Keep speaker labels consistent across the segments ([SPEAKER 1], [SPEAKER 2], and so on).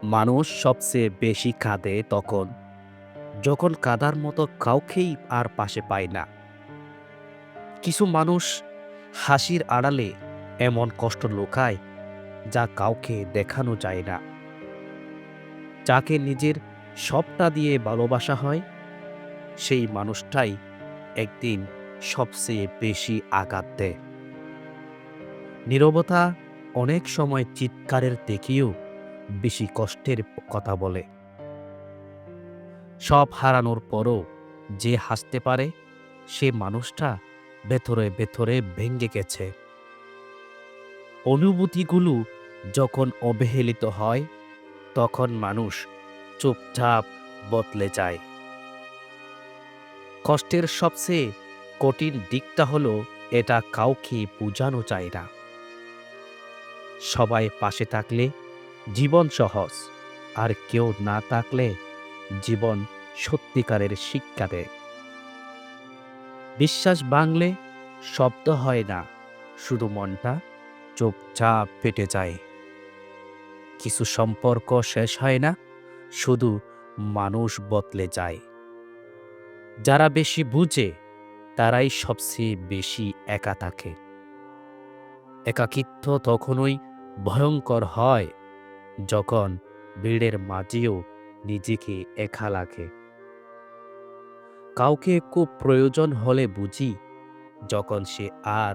[SPEAKER 1] মানুষ সবচেয়ে বেশি কাঁদে তখন, যখন কাঁদার মতো কাউকেই আর পাশে পায় না। কিছু মানুষ হাসির আড়ালে এমন কষ্ট লুকায় যা কাউকে দেখানো যায় না। যাকে নিজের সবটা দিয়ে ভালোবাসা হয়, সেই মানুষটাই একদিন সবচেয়ে বেশি আঘাত দেয়। নীরবতা অনেক সময় চিৎকারের থেকেও বেশি কষ্টের কথা বলে। সব হারানোর পরও যে হাসতে পারে, সে মানুষটা ভেতরে ভেতরে ভেঙে গেছে। অনুভূতিগুলো যখন অবহেলিত হয়, তখন মানুষ চুপচাপ বদলে যায়। কষ্টের সবচেয়ে কঠিন দিকটা হলো এটা কাউকে বোঝানো যায় না। সবাই পাশে থাকলে জীবন সহজ, আর কেউ না থাকলে জীবন সত্যিকারের শিক্ষা দেয়। বিশ্বাস ভাঙলে শব্দ হয় না, শুধু মনটা চুপচাপ ফেটে যায়। কিছু সম্পর্ক শেষ হয় না, শুধু মানুষ বদলে যায়। যারা বেশি বুঝে তারাই সবচেয়ে বেশি একা থাকে। একাকিত্ব তখনই ভয়ঙ্কর হয় যখন ভিড়ের মাঝেও নিজেকে একা লাগে। কাউকে খুব প্রয়োজন হলে বুঝি, যখন সে আর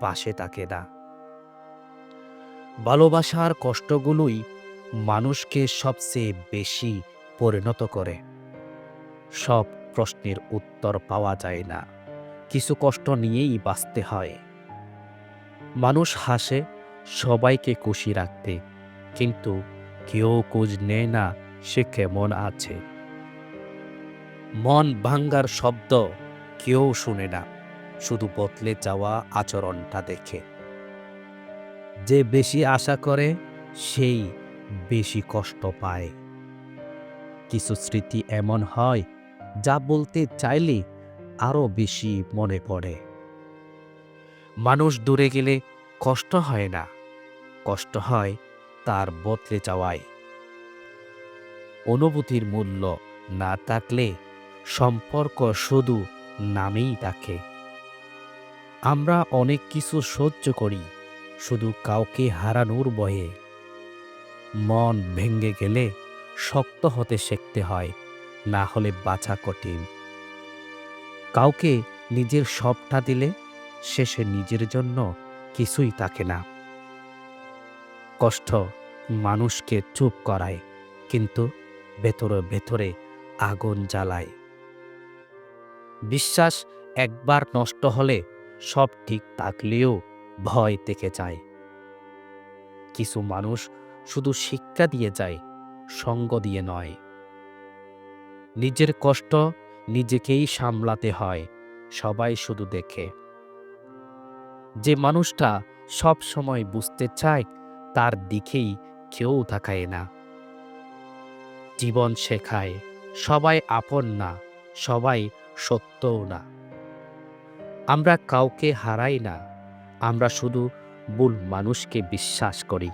[SPEAKER 1] পাশে থাকে না। ভালোবাসার কষ্টগুলোই মানুষকে সবচেয়ে বেশি পরিণত করে। সব প্রশ্নের উত্তর পাওয়া যায় না, কিছু কষ্ট নিয়েই বাঁচতে হয়। মানুষ হাসে সবাইকে খুশি রাখতে, কিন্তু কেউ খোঁজ নেয় না সে কেমন আছে। মন ভাঙ্গার শব্দ কেউ শুনে না, শুধু বদলে যাওয়া আচরণটা দেখে। যে বেশি আশা করে সেই বেশি কষ্ট পায়। কিছু স্মৃতি এমন হয় যা বলতে চাইলে আরো বেশি মনে পড়ে। মানুষ দূরে গেলে কষ্ট হয় না, কষ্ট হয় তার বদলে যাওয়ায়। অনুভূতির মূল্য না থাকলে সম্পর্ক শুধু নামেই থাকে। আমরা অনেক কিছু সহ্য করি শুধু কাউকে হারানোর ভয়ে। মন ভেঙে গেলে শক্ত হতে শিখতে হয়, না হলে বাঁচা কঠিন। কাউকে নিজের সবটা দিলে শেষে নিজের জন্য কিছুই থাকে না। কষ্ট মানুষকে চুপ করায়, কিন্তু ভেতরে ভেতরে আগুন জ্বালায়। বিশ্বাস একবার নষ্ট হলে সব ঠিক থাকলেও ভয় থেকে যায়। কিছু মানুষ শুধু শিক্ষা দিয়ে যায়, সঙ্গ দিয়ে নয়। নিজের কষ্ট নিজেকেই সামলাতে হয়, সবাই শুধু দেখে। যে মানুষটা সব সময় বুঝতে চায়, তার দিকেই কেউ তাকায় না। জীবন শেখায় সবাই আপন না, সবাই সত্যও না। আমরা কাউকে হারাই না, আমরা শুধু ভুল মানুষকে বিশ্বাস করি।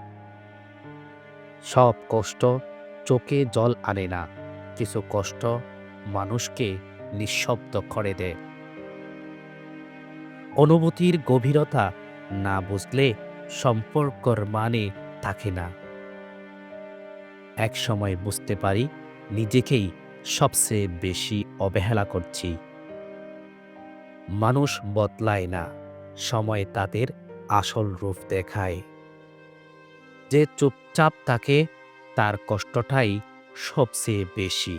[SPEAKER 1] সব কষ্ট চোখে জল আনে না, কিছু কষ্ট মানুষকে নিঃশব্দ করে দেয়। অনুভূতির গভীরতা না বুঝলে সম্পর্কর মানে থাকে না। এক সময় বুঝতে পারি নিজেকেই সবচেয়ে বেশি অবহেলা করছি। মানুষ বদলায় না, সময় তাদের আসল রূপ দেখায়। যে চুপচাপ থাকে তার কষ্টটাই সবচেয়ে বেশি।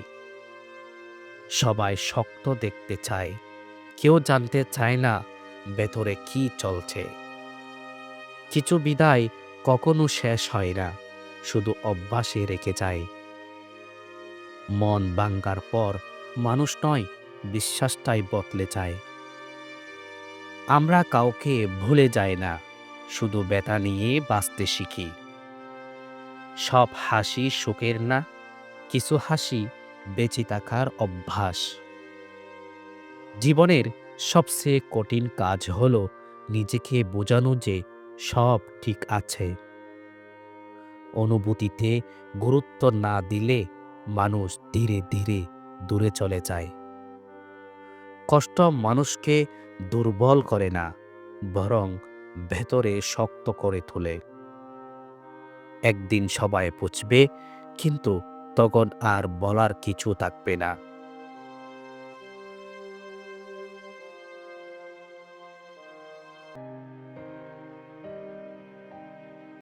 [SPEAKER 1] সবাই শক্ত দেখতে চায়, কেউ জানতে চায় না ভেতরে কি চলছে। কিছু বিদায় কখনো শেষ হয় না, শুধু অভ্যাসে রেখে যায়। মন ভাঙ্গার পর মানুষ নয়, বিশ্বাসটাই বদলে যায়। আমরা কাউকে ভুলে যাই না, শুধু ব্যথা নিয়ে বাঁচতে শিখি। সব হাসি সুখের না, কিছু হাসি বেঁচে থাকার অভ্যাস। জীবনের সবচেয়ে কঠিন কাজ হলো নিজেকে বোঝানো যে সব ঠিক আছে। অনুভূতিতে গুরুত্ব না দিলে মানুষ ধীরে ধীরে দূরে চলে যায়। কষ্ট মানুষকে দুর্বল করে না, বরং ভেতরে শক্ত করে তোলে। একদিন সবাই বুঝবে, কিন্তু তখন আর বলার কিছু থাকবে না।